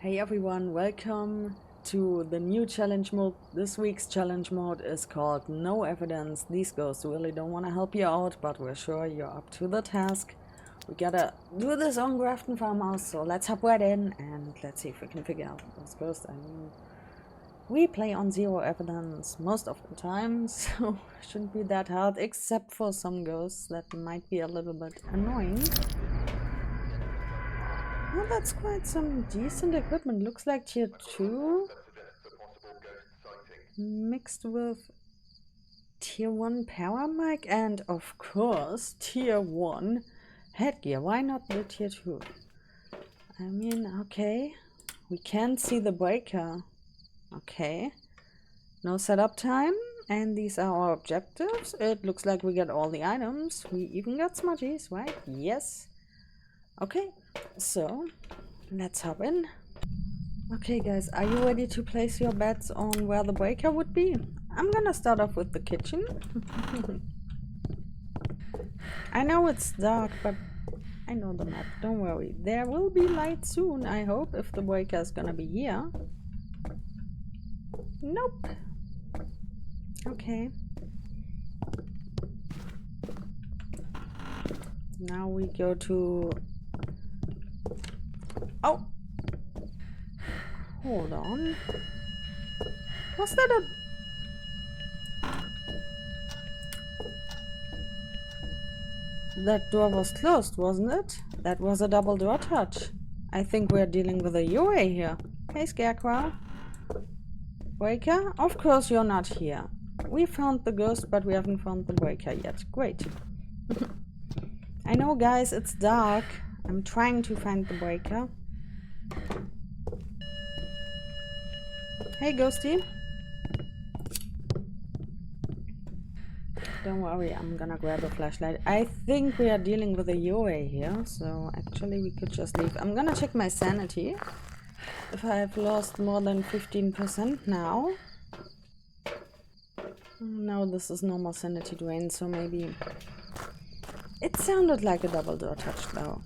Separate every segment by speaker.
Speaker 1: Hey everyone, welcome to the new challenge mode. This week's challenge mode is called No Evidence. These ghosts really don't want to help you out, but we're sure you're up to the task. We gotta do this on Grafton Farmhouse, so let's hop right in and let's see if we can figure out those ghosts. I mean, we play on zero evidence most of the time, so it shouldn't be that hard, except for some ghosts that might be a little bit annoying. Well, that's quite some decent equipment. Looks like tier 2 mixed with tier 1 Paramic and of course tier 1 Headgear. Why not the tier 2? I mean, okay. We can't see the breaker. Okay. No setup time. And these are our objectives. It looks like we get all the items. We even got smudgies, right? Yes. Okay, so let's hop in. Okay guys, are you ready to place your bets on where the breaker would be? I'm gonna start off with the kitchen. I know it's dark, but I know the map, don't worry. There will be light soon, I hope, if the breaker is gonna be here. Nope. Okay. Now we go to... Oh! Hold on. Was that a... That door was closed, wasn't it? That was a double door touch. I think we're dealing with a UA here. Hey, Scarecrow. Breaker? Of course you're not here. We found the ghost, but we haven't found the breaker yet. Great. I know, guys, it's dark. I'm trying to find the breaker. Hey, Ghosty. Don't worry, I'm gonna grab a flashlight. I think we are dealing with a UA here, so actually we could just leave. I'm gonna check my sanity. If I've lost more than 15% now. No, this is normal Sanity Drain, so maybe... It sounded like a double door touch though.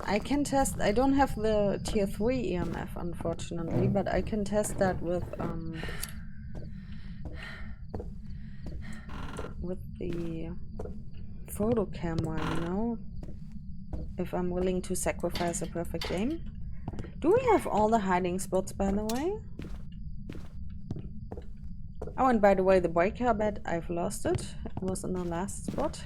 Speaker 1: I can test, I don't have the tier 3 EMF unfortunately, but I can test that with the photo camera, you know, if I'm willing to sacrifice a perfect game. Do we have all the hiding spots, by the way? Oh, and by the way, the breaker bed, I've lost it. It was in the last spot.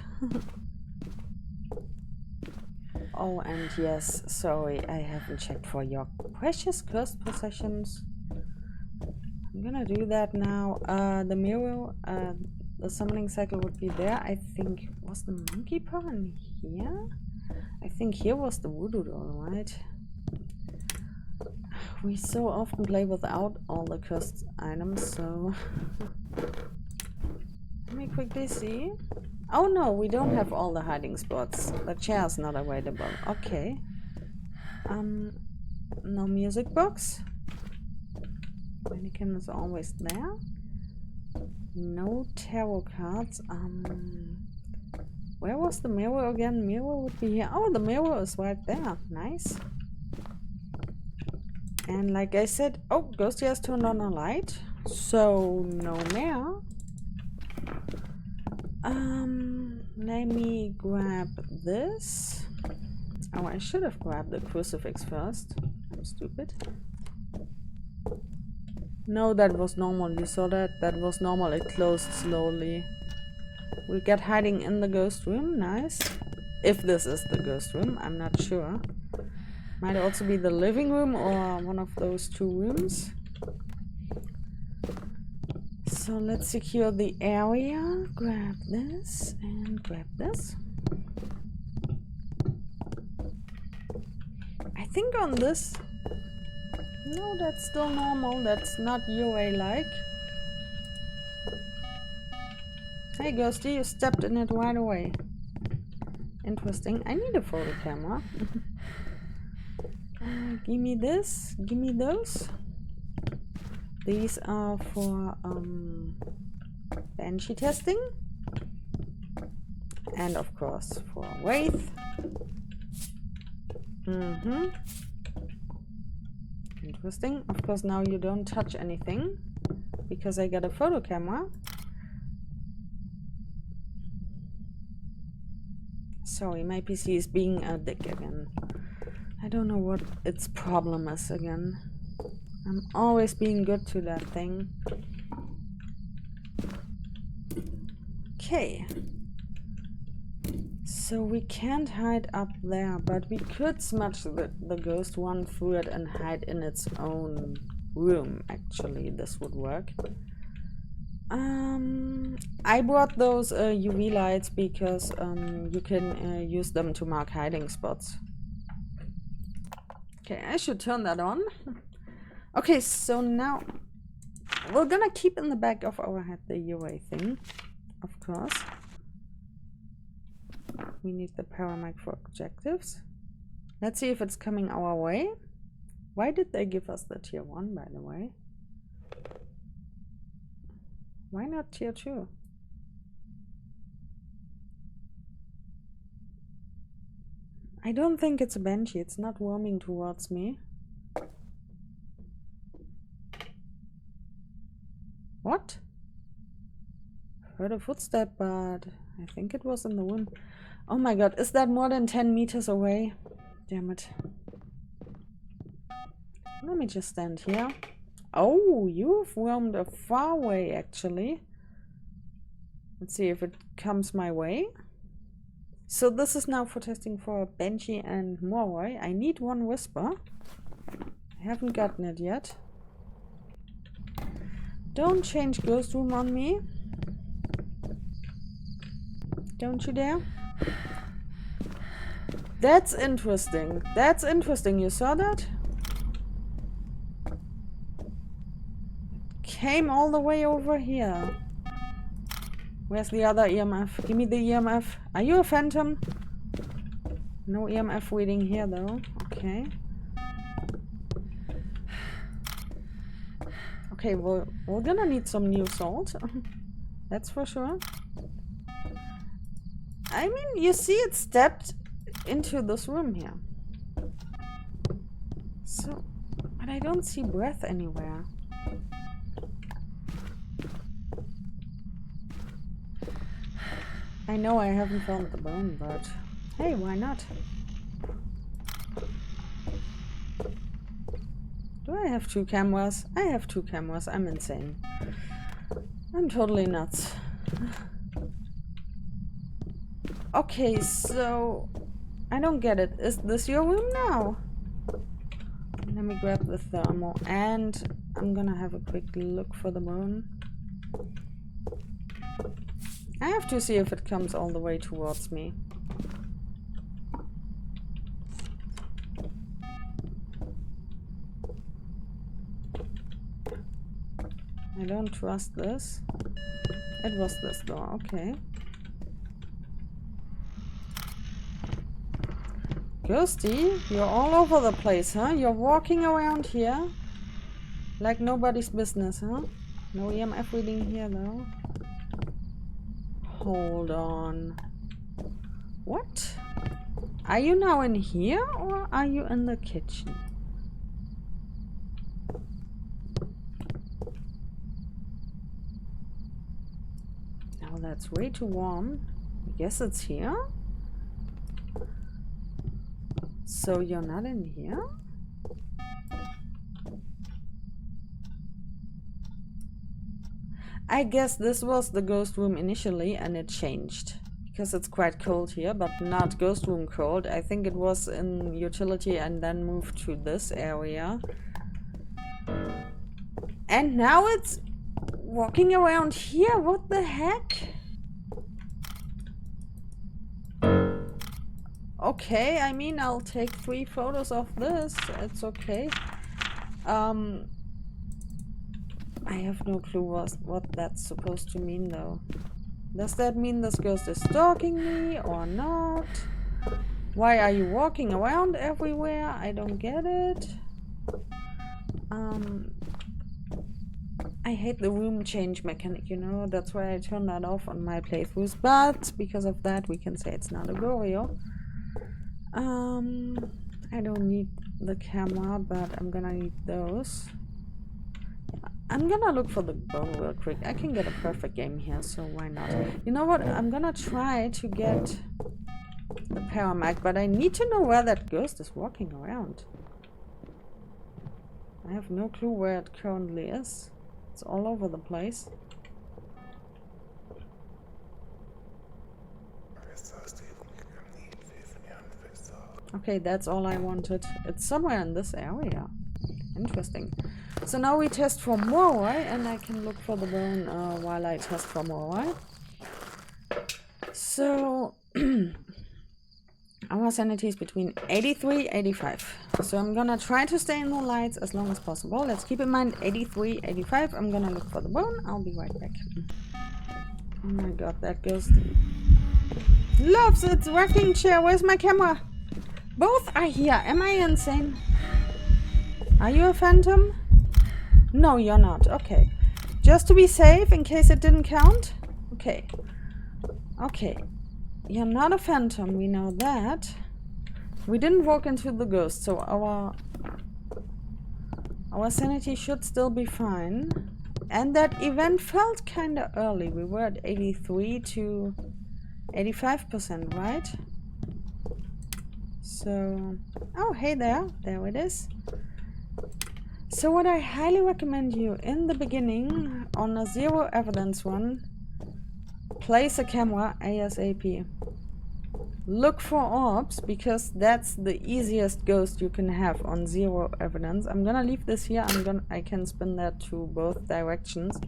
Speaker 1: Oh, and yes, sorry, I haven't checked for your precious cursed possessions. I'm gonna do that now. The mirror, the summoning cycle would be there. I think, was the monkey paw in here? I think here was the voodoo doll, right? We so often play without all the cursed items, so... Let me quickly see. Oh no, we don't have all the hiding spots. The chair's not available. Okay. No music box. Mannequin is always there. No tarot cards. Where was the mirror again? Mirror would be here. Oh, the mirror is right there. Nice. And like I said, oh, Ghosty has turned on a light. So, no more. Let me grab this. Oh, I should have grabbed the crucifix first. I'm stupid. No, that was normal. You saw that? That was normal. It closed slowly. We get hiding in the ghost room. Nice. If this is the ghost room, I'm not sure. Might also be the living room or one of those two rooms. So let's secure the area. Grab this and grab this. I think on this... No, that's still normal. That's not UA-like. Hey, Ghosty, you stepped in it right away. Interesting. I need a photo camera. Give me this. Give me those. These are for Banshee testing. And of course for Wraith. Interesting. Of course, now you don't touch anything because I got a photo camera. Sorry, my PC is being a dick again. I don't know what its problem is again. I'm always being good to that thing. Okay. So we can't hide up there, but we could smudge the ghost one through it and hide in its own room. Actually, this would work. I brought those UV lights because you can use them to mark hiding spots. Okay, I should turn that on. Okay, so now we're gonna keep in the back of our head the UA thing, of course. We need the Parabolic for objectives. Let's see if it's coming our way. Why did they give us the tier 1, by the way? Why not tier 2? I don't think it's a banshee. It's not warming towards me. What? Heard a footstep, but I think it was in the wind. Oh my god, is that more than 10 meters away? Damn it. Let me just stand here. Oh, you've roamed a far way, actually. Let's see if it comes my way. So this is now for testing for Banshee and Moroi. I need one Whisper. I haven't gotten it yet. Don't change Ghost Room on me. Don't you dare. That's interesting. That's interesting. You saw that? Came all the way over here. Where's the other EMF? Give me the EMF. Are you a phantom? No EMF reading here though. Okay. Okay, well, we're gonna need some new salt. That's for sure. I mean, you see it stepped into this room here. So, but I don't see breath anywhere. I know I haven't found the bone, but hey, why not? Do I have 2 cameras? I have 2 cameras. I'm insane. I'm totally nuts. Okay, so I don't get it. Is this your room now? Let me grab the thermal and I'm gonna have a quick look for the bone. I have to see if it comes all the way towards me. I don't trust this. It was this door, okay. Ghosty, you're all over the place, huh? You're walking around here like nobody's business, huh? No EMF reading here, though. Hold on. What? Are you now in here or are you in the kitchen? Now that's way too warm. I guess it's here. So you're not in here? I guess this was the ghost room initially and it changed. Because it's quite cold here, but not ghost room cold. I think it was in utility and then moved to this area. And now it's walking around here? What the heck? Okay, I mean, I'll take 3 photos of this. It's okay. I have no clue what that's supposed to mean, though. Does that mean this ghost is stalking me or not? Why are you walking around everywhere? I don't get it. I hate the room change mechanic, you know? That's why I turned that off on my playthroughs. But because of that, we can say it's not a Goryo. I don't need the camera, but I'm gonna need those. I'm gonna look for the bone real quick. I can get a perfect game here, so why not? You know what? I'm gonna try to get the Paramic, but I need to know where that ghost is walking around. I have no clue where it currently is. It's all over the place. Okay, that's all I wanted. It's somewhere in this area. Interesting. So now we test for Moroi, and I can look for the bone while I test for Moroi. So our sanity is between 83 85. So I'm gonna try to stay in the lights as long as possible. Let's keep in mind 83 85. I'm gonna look for the bone. I'll be right back. Oh my god, that ghost loves its rocking chair. Where's my camera? Both are here. Am I insane? Are you a phantom? No, you're not. Okay. Just to be safe, in case it didn't count. Okay. Okay. You're not a phantom, we know that. We didn't walk into the ghost, so our sanity should still be fine. And that event felt kinda early. We were at 83 to 85%, right? So, oh, hey there. There it is. So what I highly recommend you in the beginning on a zero evidence one, place a camera ASAP. Look for orbs, because that's the easiest ghost you can have on zero evidence. I'm gonna leave this here. I can spin that to both directions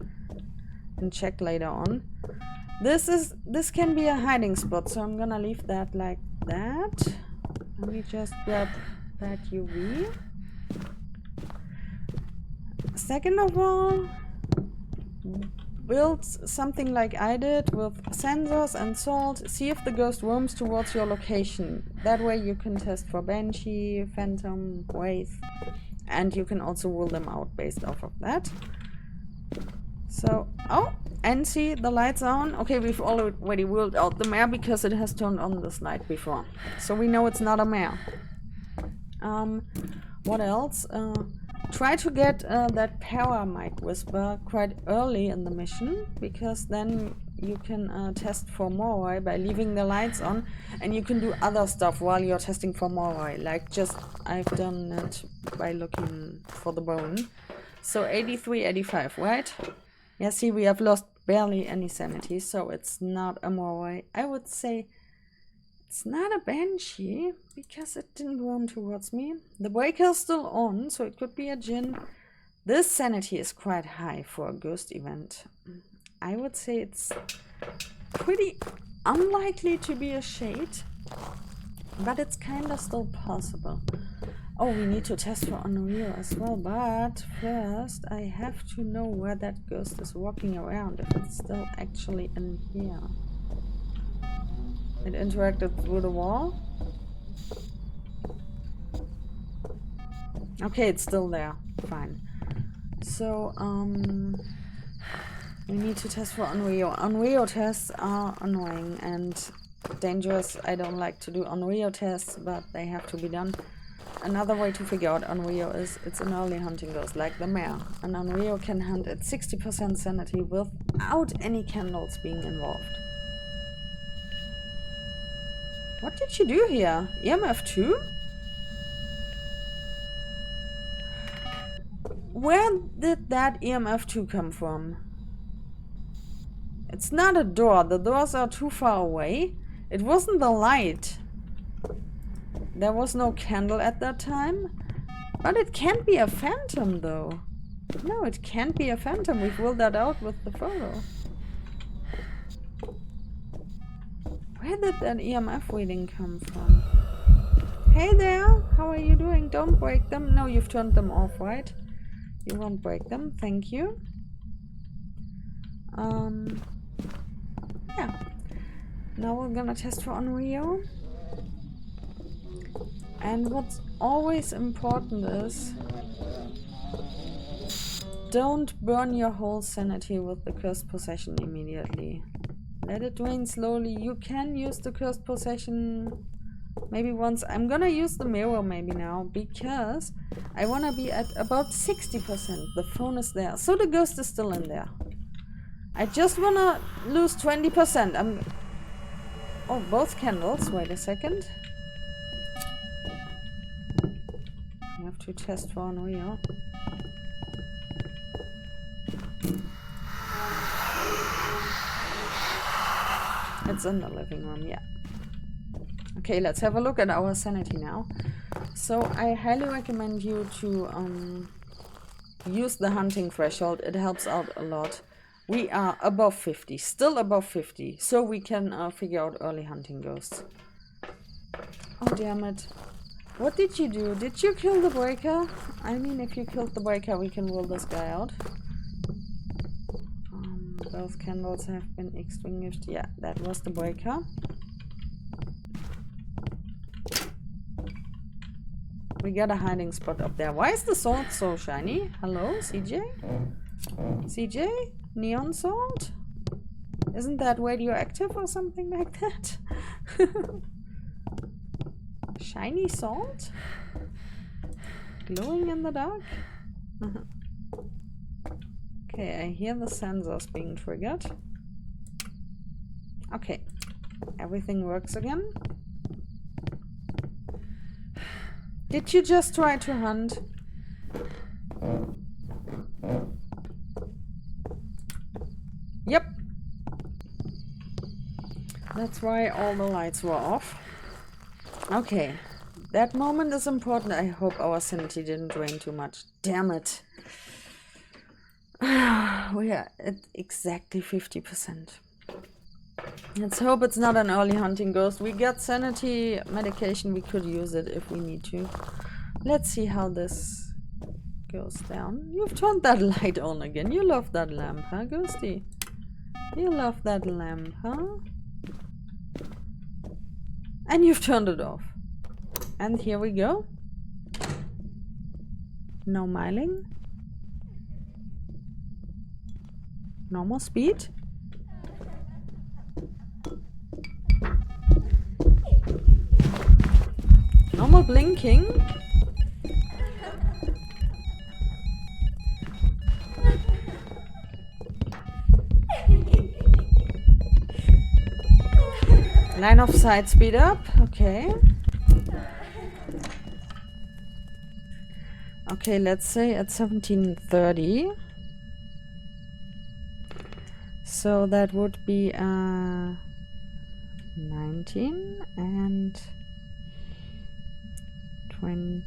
Speaker 1: and check later on. This can be a hiding spot, so I'm gonna leave that like that. Let me just grab that UV. Second of all, build something like I did with sensors and salt. See if the ghost roams towards your location. That way you can test for Banshee, Phantom, Wraith, and you can also rule them out based off of that. So, oh, and see, the lights are on. Okay, we've already ruled out the mare because it has turned on this light before. So we know it's not a mare. What else? Try to get that Paramic whisper quite early in the mission, because then you can test for Moroi by leaving the lights on, and you can do other stuff while you're testing for Moroi, like just I've done it by looking for the bone. So 83, 85, right? Yeah, see, we have lost barely any sanity, so it's not a Moroi. I would say it's not a Banshee, because it didn't roam towards me. The breaker's still on, so it could be a Djinn. This sanity is quite high for a ghost event. I would say it's pretty unlikely to be a shade, but it's kinda still possible. Oh, we need to test for Unreal as well, but first I have to know where that ghost is walking around, if it's still actually in here. It interacted through the wall. Okay, it's still there. Fine. So, we need to test for Unreal. Unreal tests are annoying and dangerous. I don't like to do Unreal tests, but they have to be done. Another way to figure out Unreal is it's an early hunting ghost, like the mare. An Unreal can hunt at 60% sanity without any candles being involved. What did you do here? EMF 2? Where did that EMF 2 come from? It's not a door. The doors are too far away. It wasn't the light. There was no candle at that time. But it can't be a phantom, though. No, it can't be a phantom. We've ruled that out with the photo. Where did that EMF reading come from? Hey there, how are you doing? Don't break them. No, you've turned them off, right? You won't break them, thank you. Yeah. Now we're gonna test for Unreal. And what's always important is don't burn your whole sanity with the cursed possession immediately. Let it drain slowly. You can use the cursed possession Maybe once. I'm gonna use the mirror maybe now, because I wanna be at about 60%. The phone is there, so the ghost is still in there. I just wanna lose 20%. Oh, both candles. Wait a second. I have to test for Unreal. It's in the living room, yeah. Okay, let's have a look at our sanity now. So I highly recommend you to use the hunting threshold. It helps out a lot. We are above 50, still above 50, so we can figure out early hunting ghosts. Oh, damn it. What did you do? Did you kill the breaker? I mean, if you killed the breaker, we can rule this guy out. Both candles have been extinguished. Yeah, that was the breaker. We got a hiding spot up there. Why is the salt so shiny? Hello, CJ? CJ? Neon salt? Isn't that radioactive or something like that? Shiny salt? Glowing in the dark? Okay, I hear the sensors being triggered. Okay, everything works again. Did you just try to hunt? Yep. That's why all the lights were off. Okay, that moment is important. I hope our sanity didn't drain too much. Damn it. We are at exactly 50%. Let's hope it's not an early hunting ghost. We got sanity medication. We could use it if we need to. Let's see how this goes down. You've turned that light on again. You love that lamp, huh, Ghosty? You love that lamp, huh? And you've turned it off. And here we go. No miling. Normal speed. Normal blinking. Line of sight speed up. Okay. Okay, let's say at 1730. So that would be 19 and 20,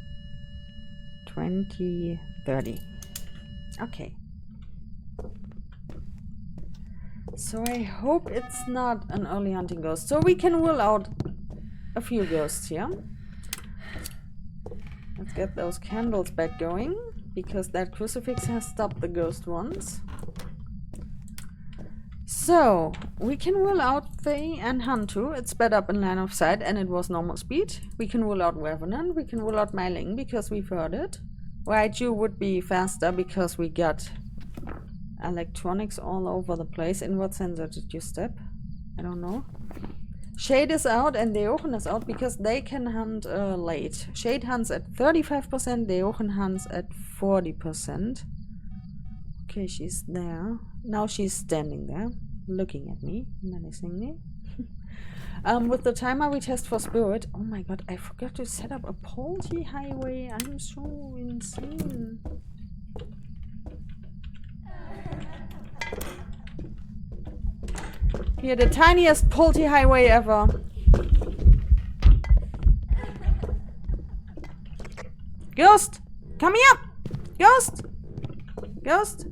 Speaker 1: 30. Okay. So I hope it's not an early hunting ghost. So we can rule out a few ghosts here. Let's get those candles back going, because that crucifix has stopped the ghost once. So we can rule out Fae and Hantu. It's sped up in line of sight and it was normal speed. We can rule out Revenant. We can rule out Myling because we've heard it. Raiju would be faster because we got electronics all over the place. In what sensor did you step? I don't know. Shade is out and Deochen is out because they can hunt late. Shade hunts at 35%, Deochen hunts at 40%. Okay, she's there. Now she's standing there, looking at me, menacingly. With the timer we test for spirit. Oh my god, I forgot to set up a Polty highway. I'm so insane. Here, the tiniest Polty highway ever. Ghost! Come here! Ghost! Ghost!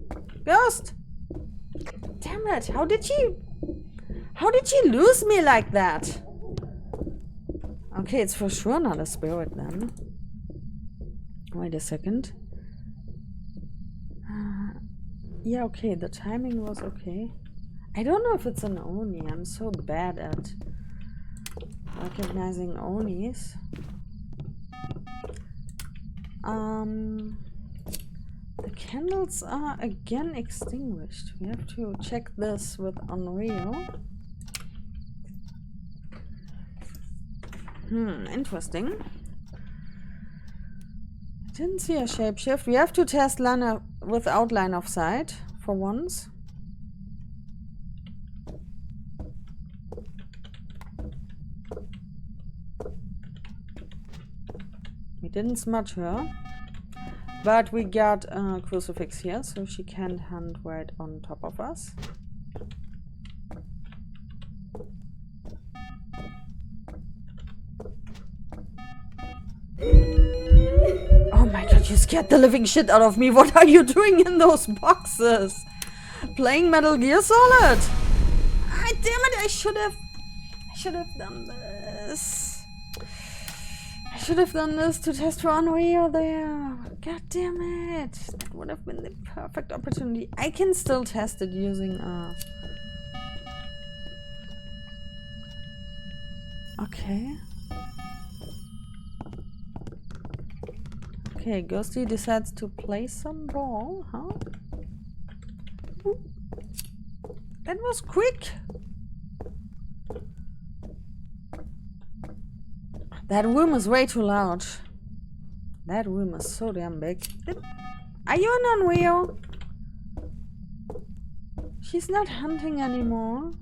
Speaker 1: Ghost! Damn it, how did you lose me like that? Okay, it's for sure not a spirit then. Wait a second. Yeah, okay, the timing was okay. I don't know if it's an Oni. I'm so bad at recognizing Onis. The candles are again extinguished. We have to check this with Unreal. Interesting. Didn't see a shapeshift. We have to test without line of sight for once. We didn't smudge her, but we got a Crucifix here, so she can't hunt right on top of us. Oh my god, you scared the living shit out of me. What are you doing in those boxes? Playing Metal Gear Solid? Ah, damn it, I should have done this. I should have done this to test for Unreal there. God damn it. That would have been the perfect opportunity. I can still test it using okay. Okay, Ghosty decides to play some ball, huh? Ooh. That was quick! That room is way too loud. That room is so damn big. Are you an Unreal? She's not hunting anymore.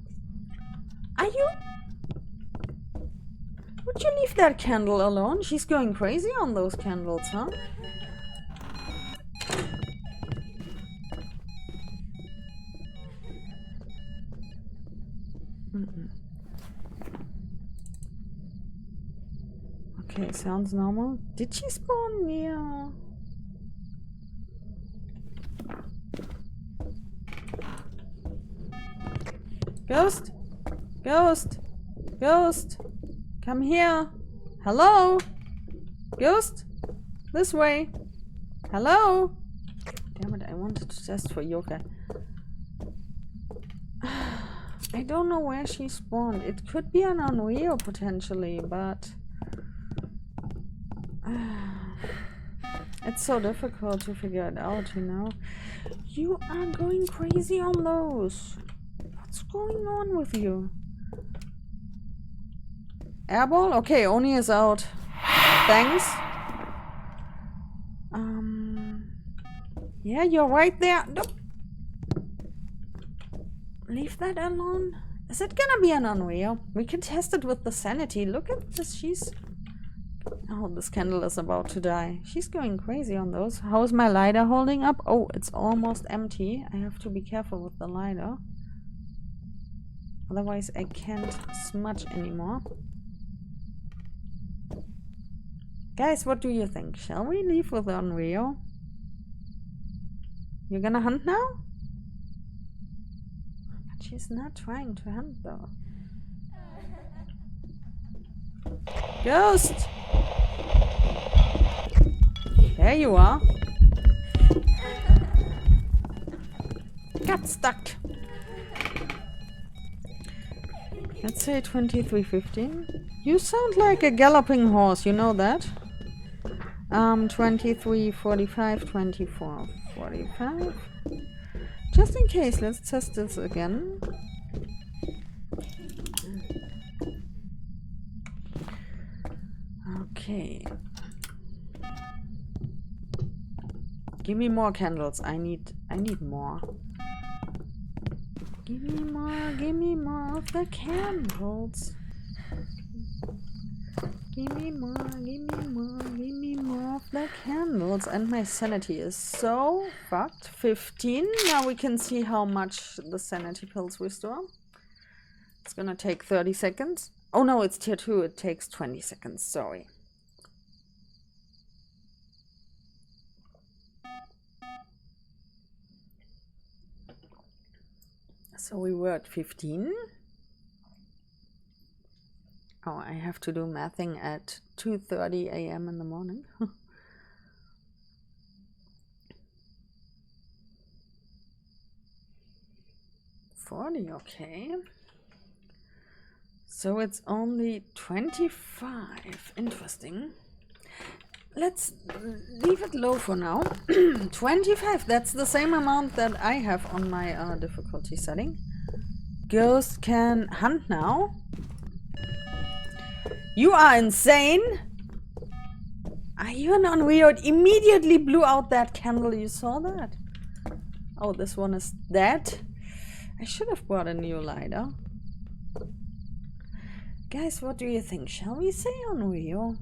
Speaker 1: Are you? Would you leave that candle alone? She's going crazy on those candles, huh? Okay, sounds normal. Did she spawn near? Ghost? Ghost? Ghost? Come here. Hello? Ghost? This way. Hello? Damn it, I wanted to test for Yoka. I don't know where she spawned. It could be an Unreal potentially, but it's so difficult to figure it out, you know? You are going crazy on those. What's going on with you? Airball? Okay, Oni is out. Thanks. Yeah, you're right there. Nope. Leave that alone. Is it gonna be an Unreal? We can test it with the Sanity. Look at this. She's... Oh, this candle is about to die. She's going crazy on those. How is my lighter holding up? Oh, it's almost empty. I have to be careful with the lighter. Otherwise, I can't smudge anymore. Guys, what do you think? Shall we leave with Unreal? You're gonna hunt now? But she's not trying to hunt though. Ghost! There you are. Got stuck. Let's say 23:15. You sound like a galloping horse, you know that? 23:45, 24:45. Just in case, let's test this again. Okay. Give me more candles. I need more. Give me more of the candles. Give me more of the candles. And my sanity is so fucked. 15. Now we can see how much the sanity pills restore. It's gonna take 30 seconds. Oh no, it's tier 2. It takes 20 seconds. Sorry. So we were at 15. Oh, I have to do mathing at 2:30 a.m. in the morning. 40, okay. So it's only 25. Interesting. Let's leave it low for now. 25, that's the same amount that I have on my difficulty setting. Ghost can hunt now. You are insane? Are you an unreal? It immediately blew out that candle. You saw that? Oh, this one is dead. I should have brought a new lighter. Guys, what do you think? Shall we say unreal?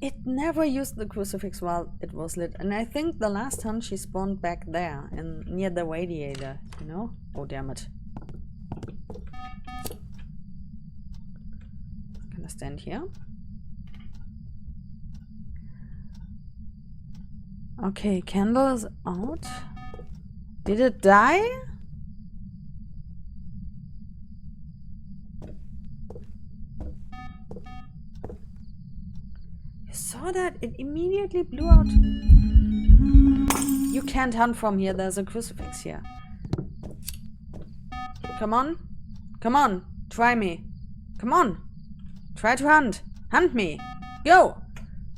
Speaker 1: It never used the crucifix while it was lit. And I think the last time she spawned back there, near the radiator, you know? Oh, damn it. Can I stand here? Okay, candle is out. Did it die? You saw that? It immediately blew out. You can't hunt from here. There's a crucifix here. Come on. Come on. Try me. Come on. Try to hunt. Hunt me. Go.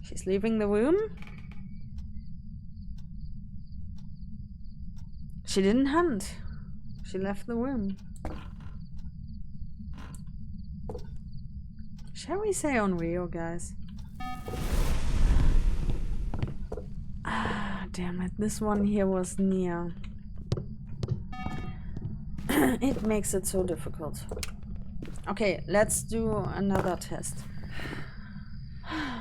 Speaker 1: She's leaving the room. She didn't hunt. She left the room. Shall we say unreal, guys? Ah, damn it. This one here was near. It makes it so difficult. Okay, let's do another test.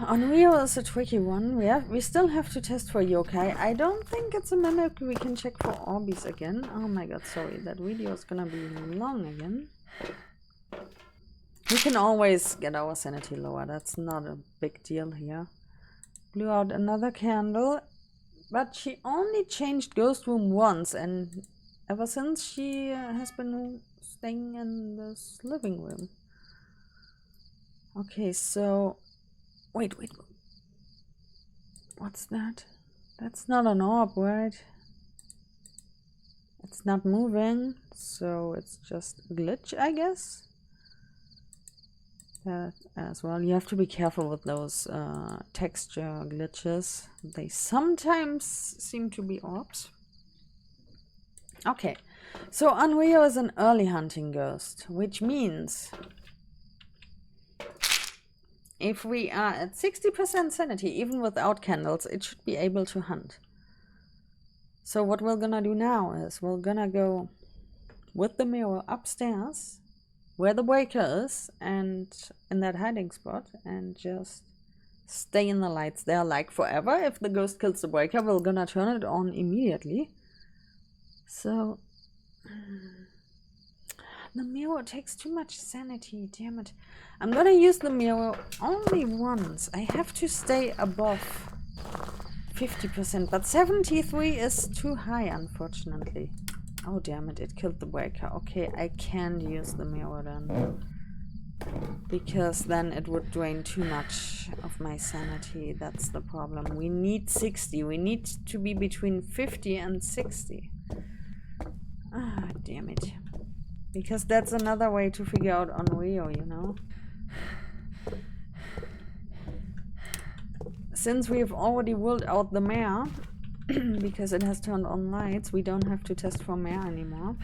Speaker 1: Unreal is a tricky one. We still have to test for yokai. I don't think it's a mimic. We can check for orbies again. Oh my god, sorry. That video is gonna be long again. We can always get our sanity lower. That's not a big deal here. Blew out another candle. But she only changed ghost room once. And ever since she has been staying in this living room. Okay, so... Wait. What's that? That's not an orb, right? It's not moving, so it's just a glitch, I guess. That as well. You have to be careful with those texture glitches. They sometimes seem to be orbs. Okay, so Unreal is an early hunting ghost, which means... if we are at 60% sanity, even without candles, it should be able to hunt. So what we're gonna do now is we're gonna go with the mirror upstairs, where the breaker is, and in that hiding spot, and just stay in the lights there like forever. If the ghost kills the breaker, we're gonna turn it on immediately. So... the mirror takes too much sanity, damn it. I'm gonna use the mirror only once. I have to stay above 50%, but 73 is too high, unfortunately. Oh, damn it, it killed the breaker. Okay, I can't use the mirror then. Because then it would drain too much of my sanity. That's the problem. We need 60. We need to be between 50 and 60. Ah, damn it. Because that's another way to figure out Unreal, you know? Since we've already ruled out the mare, because it has turned on lights, we don't have to test for mare anymore.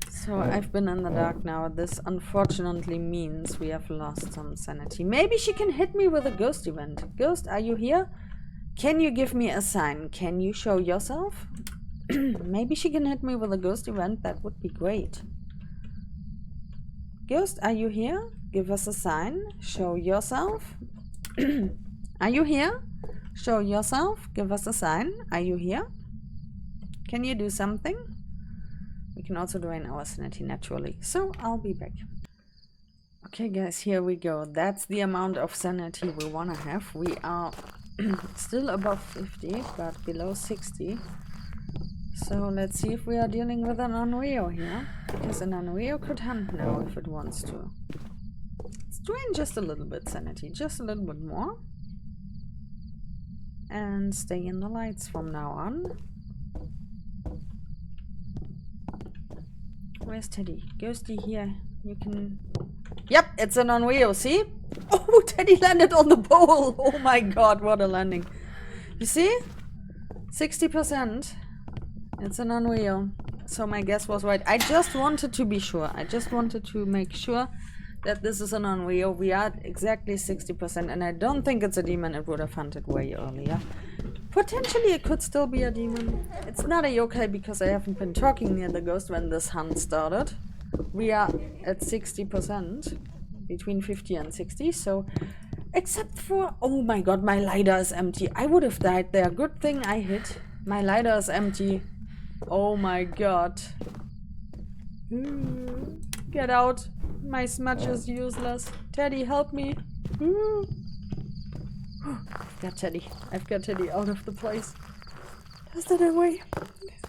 Speaker 1: So I've been in the dark now. This unfortunately means we have lost some sanity. Maybe she can hit me with a ghost event. Ghost, are you here? Can you give me a sign? Can you show yourself? Maybe she can hit me with a ghost event. That would be great. Ghost, are you here? Give us a sign. Show yourself. Are you here? Show yourself. Give us a sign. Are you here? Can you do something? We can also drain our sanity naturally. So I'll be back. Okay guys, here we go. That's the amount of sanity we want to have. We are still above 50, but below 60. So let's see if we are dealing with an Unreal here. Because an Unreal could hunt now if it wants to. Let's drain just a little bit sanity, just a little bit more. And stay in the lights from now on. Where's Teddy? Ghosty here. You can... Yep, it's an Unreal, see? Oh, Teddy landed on the pole! Oh my god, what a landing. You see? 60%. It's an unreal. So my guess was right. I just wanted to be sure. I just wanted to make sure that this is an unreal. We are at exactly 60%, and I don't think it's a demon. It would have hunted way earlier. Potentially it could still be a demon. It's not a yokai because I haven't been talking near the ghost when this hunt started. We are at 60%, between 50 and 60, so except for, oh my god, my lighter is empty. I would have died there. Good thing I hit. My lighter is empty. Oh my god. Get out. My smudge is useless. Teddy, help me. I've got Teddy. I've got Teddy out of the place. Is that away?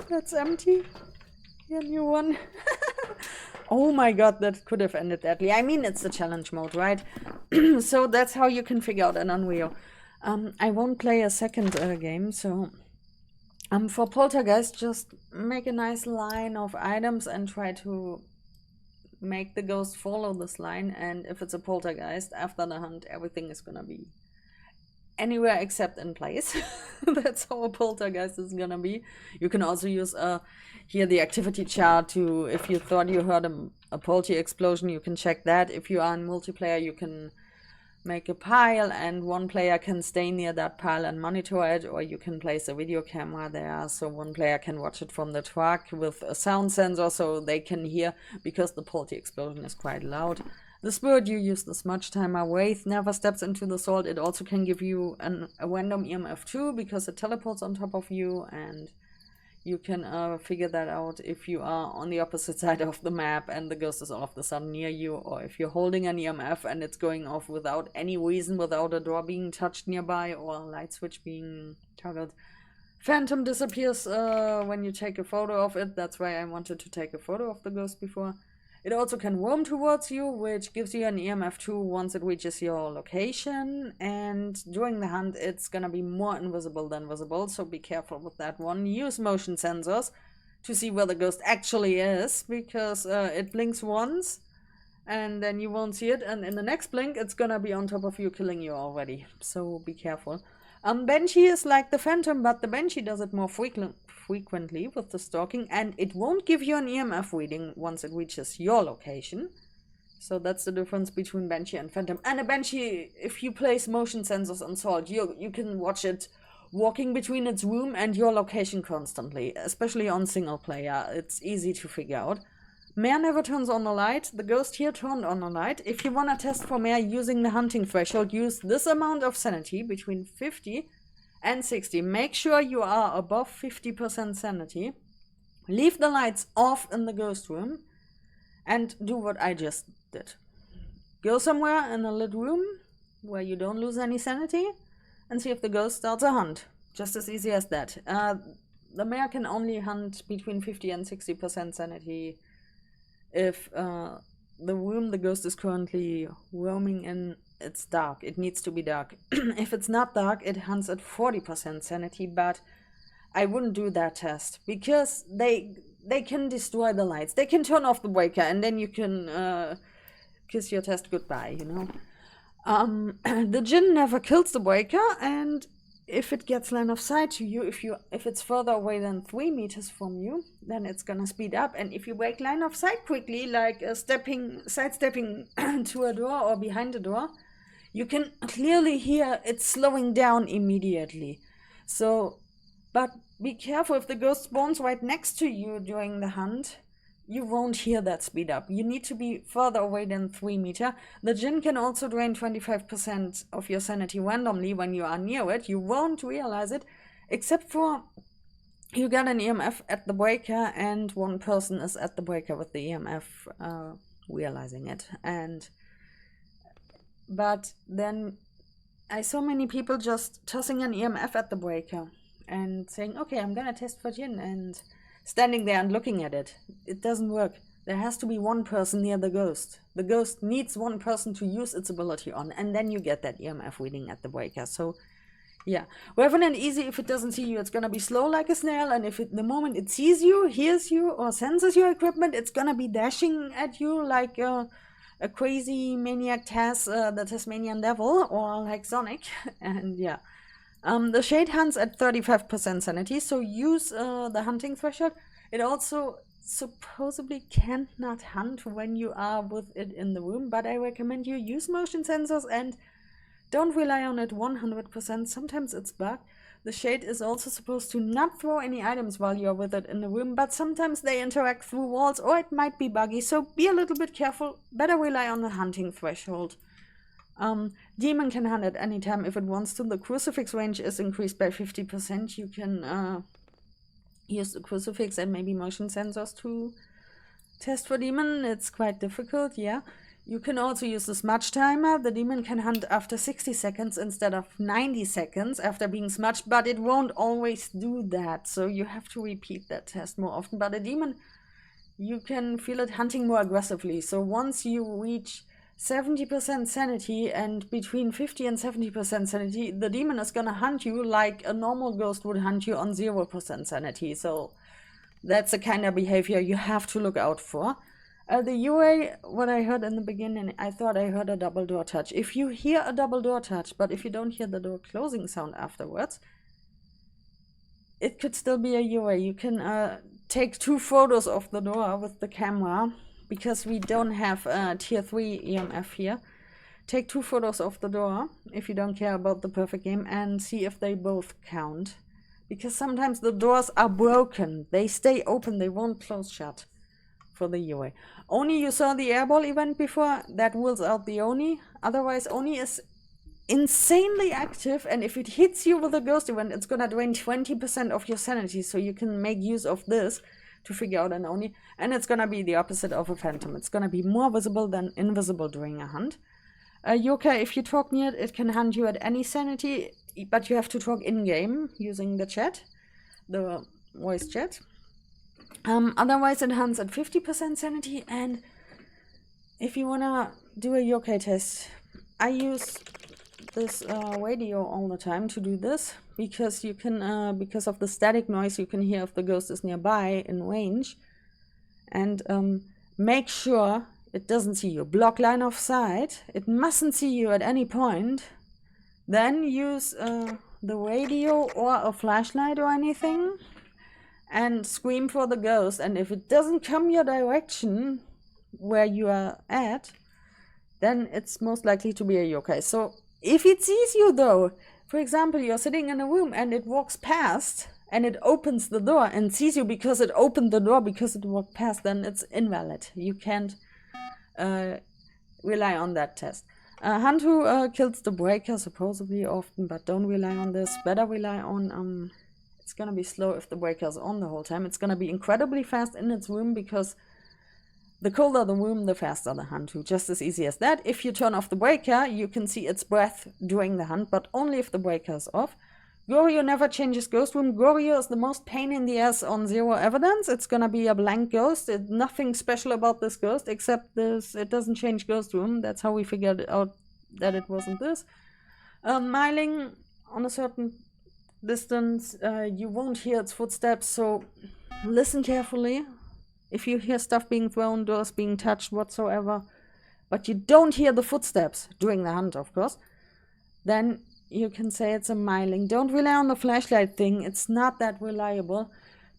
Speaker 1: That's empty. Yeah, new one. Oh my god, that could have ended badly. I mean, it's the challenge mode, right? So that's how you can figure out an unreal. I won't play a second game, so... for Poltergeist, just make a nice line of items and try to make the ghost follow this line. And if it's a Poltergeist, after the hunt, everything is gonna be anywhere except in place. That's how a Poltergeist is gonna be. You can also use here the activity chart to, if you thought you heard a polty explosion, you can check that. If you are in multiplayer, you can make a pile and one player can stay near that pile and monitor it, or you can place a video camera there so one player can watch it from the truck with a sound sensor so they can hear, because the polty explosion is quite loud. The spirit, you use the smudge timer. Wraith never steps into the salt. It also can give you a random EMF too, because it teleports on top of you, and you can figure that out if you are on the opposite side of the map and the ghost is all of a sudden near you, or if you're holding an EMF and it's going off without any reason, without a door being touched nearby or a light switch being toggled. Phantom disappears when you take a photo of it. That's why I wanted to take a photo of the ghost before. It also can roam towards you, which gives you an EMF 2 once it reaches your location, and during the hunt it's gonna be more invisible than visible, so be careful with that one. Use motion sensors to see where the ghost actually is, because it blinks once and then you won't see it, and in the next blink it's gonna be on top of you, killing you already, so be careful. Banshee is like the Phantom, but the Banshee does it more frequently with the stalking, and it won't give you an EMF reading once it reaches your location. So that's the difference between Banshee and Phantom. And a Banshee, if you place motion sensors on Salt, you can watch it walking between its room and your location constantly, especially on single player. It's easy to figure out. Mare never turns on the light. The ghost here turned on the light. If you want to test for Mare using the hunting threshold, use this amount of sanity, between 50 and 60. Make sure you are above 50% sanity. Leave the lights off in the ghost room and do what I just did. Go somewhere in a lit room where you don't lose any sanity and see if the ghost starts a hunt. Just as easy as that. The Mare can only hunt between 50 and 60% sanity if the room the ghost is currently roaming in, it's dark. It needs to be dark. If it's not dark, it hunts at 40% sanity, but I wouldn't do that test, because they can destroy the lights. They can turn off the breaker, and then you can kiss your test goodbye, you know. The djinn never kills the breaker, and if it gets line of sight to you, if it's further away than 3 meters from you, then it's gonna speed up. And if you break line of sight quickly, like sidestepping to a door or behind a door, you can clearly hear it slowing down immediately. So, but be careful, if the ghost spawns right next to you during the hunt, you won't hear that speed up. You need to be further away than 3 meters. The djinn can also drain 25% of your sanity randomly when you are near it. You won't realize it, except for you get an EMF at the breaker and one person is at the breaker with the EMF realizing it. But then I saw many people just tossing an EMF at the breaker and saying, okay, I'm gonna test for djinn, and standing there and looking at it. It doesn't work. There has to be one person near the ghost. The ghost needs one person to use its ability on, and then you get that EMF reading at the breaker. So, yeah. Revenant easy, if it doesn't see you, it's gonna be slow like a snail, and if the moment it sees you, hears you, or senses your equipment, it's gonna be dashing at you like a crazy maniac the Tasmanian devil, or like Sonic, and yeah. The shade hunts at 35% sanity, so use the hunting threshold. It also supposedly cannot hunt when you are with it in the room, but I recommend you use motion sensors and don't rely on it 100%. Sometimes it's bugged. The shade is also supposed to not throw any items while you're with it in the room, but sometimes they interact through walls or it might be buggy, so be a little bit careful. Better rely on the hunting threshold. Demon can hunt at any time if it wants to. The Crucifix range is increased by 50%. You can use the Crucifix and maybe motion sensors to test for demon. It's quite difficult, yeah. You can also use the smudge timer. The demon can hunt after 60 seconds instead of 90 seconds after being smudged, but it won't always do that, so you have to repeat that test more often. But a demon, you can feel it hunting more aggressively, so once you reach 70% sanity and between 50 and 70% sanity, the demon is gonna hunt you like a normal ghost would hunt you on 0% sanity. So that's the kind of behavior you have to look out for. The UA, what I heard in the beginning, I thought I heard a double door touch. If you hear a double door touch, but if you don't hear the door closing sound afterwards, it could still be a UA. You can take 2 photos of the door with the camera, because we don't have tier 3 EMF here. Take 2 photos of the door, if you don't care about the perfect game, and see if they both count. Because sometimes the doors are broken. They stay open, they won't close shut for the UA. Oni, you saw the airball event before, that rules out the Oni. Otherwise, Oni is insanely active, and if it hits you with a ghost event, it's gonna drain 20% of your sanity, so you can make use of this to figure out an Oni, and it's gonna be the opposite of a phantom. It's gonna be more visible than invisible during a hunt. Yokai, if you talk near it, it can hunt you at any sanity, but you have to talk in-game using the chat, the voice chat. Otherwise it hunts at 50% sanity, and if you wanna do a yokai test, I use this radio all the time to do this, because you can, because of the static noise, you can hear if the ghost is nearby in range, and make sure it doesn't see you. Block line of sight. It mustn't see you at any point. Then use the radio or a flashlight or anything, and scream for the ghost. And if it doesn't come your direction where you are at, then it's most likely to be a yokai. So if it sees you though, for example, you're sitting in a room and it walks past and it opens the door and sees you because it opened the door because it walked past, then it's invalid. You can't rely on that test. Hantu kills the breaker supposedly often, but don't rely on this. Better rely on, it's gonna be slow if the breaker is on the whole time. It's gonna be incredibly fast in its room, because the colder the room, the faster the Hantu. Just as easy as that. If you turn off the breaker, you can see its breath during the hunt, but only if the breaker is off. Goryo never changes ghost room. Goryo is the most pain in the ass on zero evidence. It's gonna be a blank ghost. Nothing special about this ghost except this. It doesn't change ghost room. That's how we figured out that it wasn't this. Miling on a certain distance, you won't hear its footsteps, so listen carefully. If you hear stuff being thrown, doors being touched, whatsoever, but you don't hear the footsteps during the hunt, of course, then you can say it's a miling. Don't rely on the flashlight thing. It's not that reliable.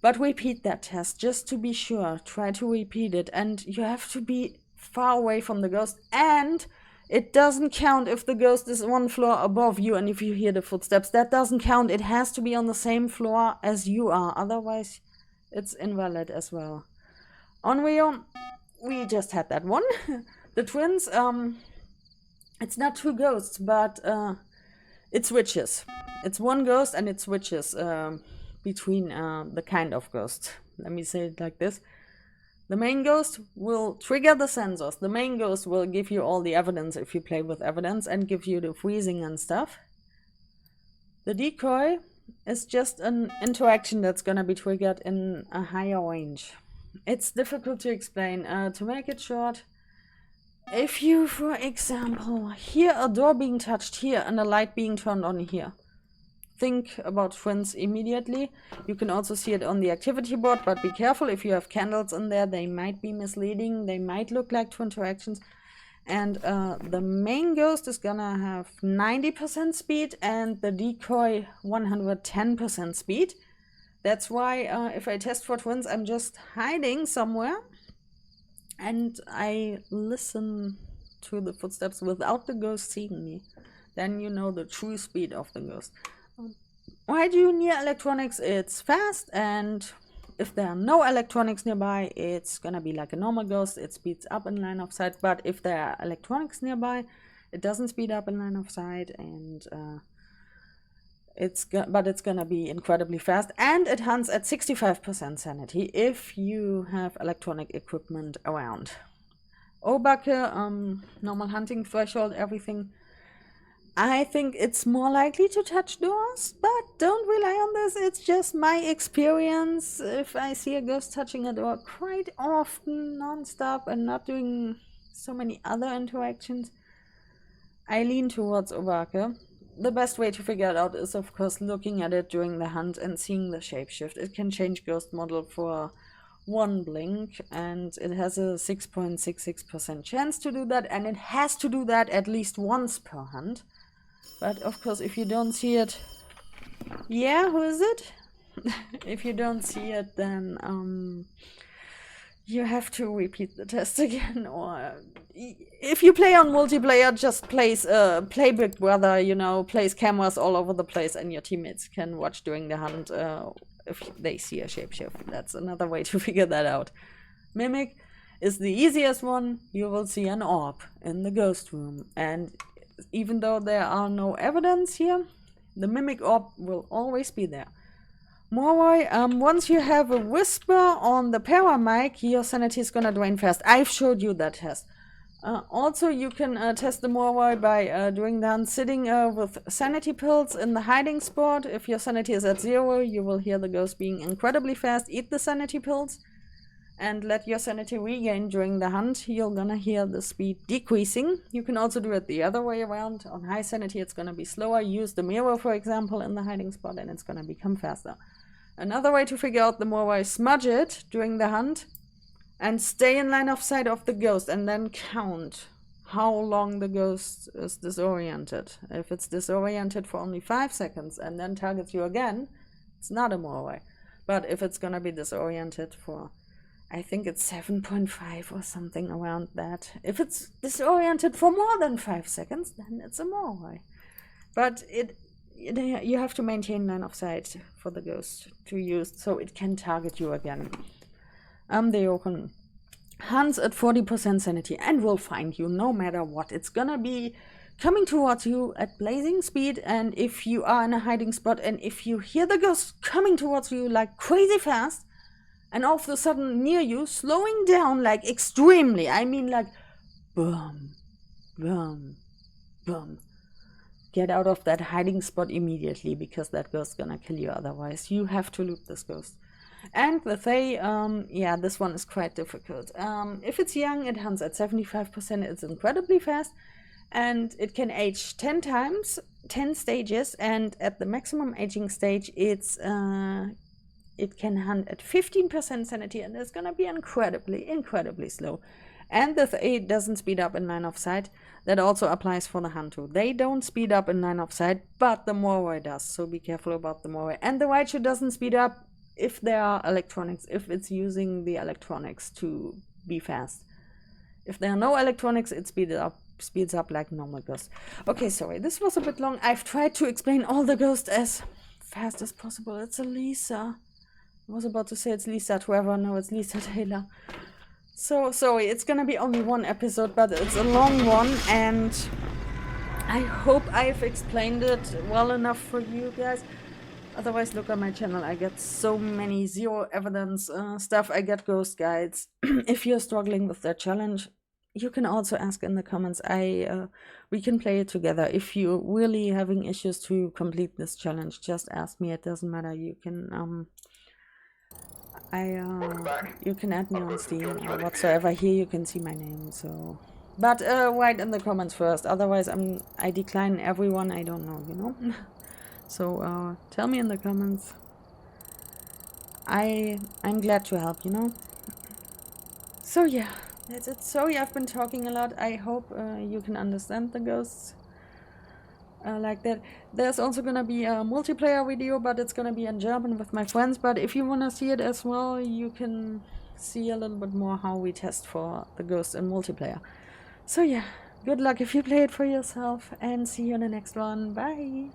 Speaker 1: But repeat that test just to be sure. Try to repeat it. And you have to be far away from the ghost. And it doesn't count if the ghost is 1 floor above you and if you hear the footsteps. That doesn't count. It has to be on the same floor as you are. Otherwise, it's invalid as well. On Rio, we just had that one. The twins, it's not 2 ghosts, but it switches. It's 1 ghost and it switches between the kind of ghost. Let me say it like this. The main ghost will trigger the sensors. The main ghost will give you all the evidence if you play with evidence and give you the freezing and stuff. The decoy is just an interaction that's gonna be triggered in a higher range. It's difficult to explain. To make it short, if you, for example, hear a door being touched here and a light being turned on here, think about twins immediately. You can also see it on the activity board, but be careful if you have candles in there. They might be misleading. They might look like twin interactions. And the main ghost is gonna have 90% speed and the decoy 110% speed. That's why if I test for twins, I'm just hiding somewhere and I listen to the footsteps without the ghost seeing me. Then you know the true speed of the ghost. Why do you near electronics? It's fast, and if there are no electronics nearby, it's gonna be like a normal ghost. It speeds up in line of sight, but if there are electronics nearby, it doesn't speed up in line of sight, and it's gonna be incredibly fast, and it hunts at 65% sanity if you have electronic equipment around. Obake, normal hunting threshold, everything. I think it's more likely to touch doors, but don't rely on this. It's just my experience. If I see a ghost touching a door quite often, non-stop, and not doing so many other interactions, I lean towards Obake. The best way to figure it out is, of course, looking at it during the hunt and seeing the shapeshift. It can change ghost model for one blink, and it has a 6.66% chance to do that, and it has to do that at least once per hunt. But of course, if you don't see it, yeah, who is it? If you don't see it, then you have to repeat the test again. Or if you play on multiplayer, just play Big Brother, you know, place cameras all over the place, and your teammates can watch during the hunt if they see a shapeshift. That's another way to figure that out. Mimic is the easiest one. You will see an orb in the ghost room, and even though there are no evidence here, the mimic orb will always be there. Moroi, once you have a whisper on the Paramic, your sanity is gonna drain fast. I've showed you that test. Also, you can test the Moroi by doing the hunt sitting with Sanity Pills in the hiding spot. If your sanity is at 0, you will hear the ghost being incredibly fast. Eat the Sanity Pills and let your sanity regain during the hunt. You're gonna hear the speed decreasing. You can also do it the other way around. On high sanity, it's gonna be slower. Use the mirror, for example, in the hiding spot, and it's gonna become faster. Another way to figure out the Moroi, smudge it during the hunt and stay in line of sight of the ghost, and then count how long the ghost is disoriented. If it's disoriented for only 5 seconds and then targets you again, it's not a Moroi. But if it's gonna be disoriented for, I think it's 7.5 or something around that. If it's disoriented for more than 5 seconds, then it's a Moroi. But you have to maintain line of sight for the ghost to use, so it can target you again. The Open hunts at 40% sanity and will find you no matter what. It's gonna be coming towards you at blazing speed, and if you are in a hiding spot and if you hear the ghost coming towards you like crazy fast, and all of a sudden near you, slowing down like extremely, I mean like boom, boom, boom, get out of that hiding spot immediately, because that ghost's gonna kill you otherwise. You have to loop this ghost. And the Fae, yeah, this one is quite difficult. If it's young, it hunts at 75%, it's incredibly fast, and it can age 10 times, 10 stages, and at the maximum aging stage, it can hunt at 15% sanity, and it's gonna be incredibly slow. And the Fae doesn't speed up in line of sight. That also applies for the Hantu. They don't speed up in line of sight, but the Moroi does, so be careful about the Moroi. And the Raichu doesn't speed up if there are electronics, if it's using the electronics to be fast. If there are no electronics, it speeds up like normal ghosts. Okay, sorry, this was a bit long. I've tried to explain all the ghosts as fast as possible. It's a Lisa. I was about to say it's Lisa Trevor. No, it's Lisa Taylor. So sorry, it's gonna be only one episode, but it's a long one, and I hope I've explained it well enough for you guys. Otherwise, look on my channel. I get so many zero evidence stuff. I get ghost guides. If you're struggling with that challenge, you can also ask in the comments. We can play it together. If you're really having issues to complete this challenge, just ask me. It doesn't matter. You can you can add me on Steam or whatsoever. Here you can see my name. So, but write in the comments first. Otherwise, I decline everyone I don't know. You know. So tell me in the comments. I'm glad to help, you know. So yeah, That's it. Sorry, I've been talking a lot. I hope you can understand the ghosts like that. There's also gonna be a multiplayer video, but it's gonna be in German with my friends. But if you wanna see it as well, you can see a little bit more how we test for the ghosts in multiplayer. So yeah, good luck if you play it for yourself, and see you in the next one. Bye!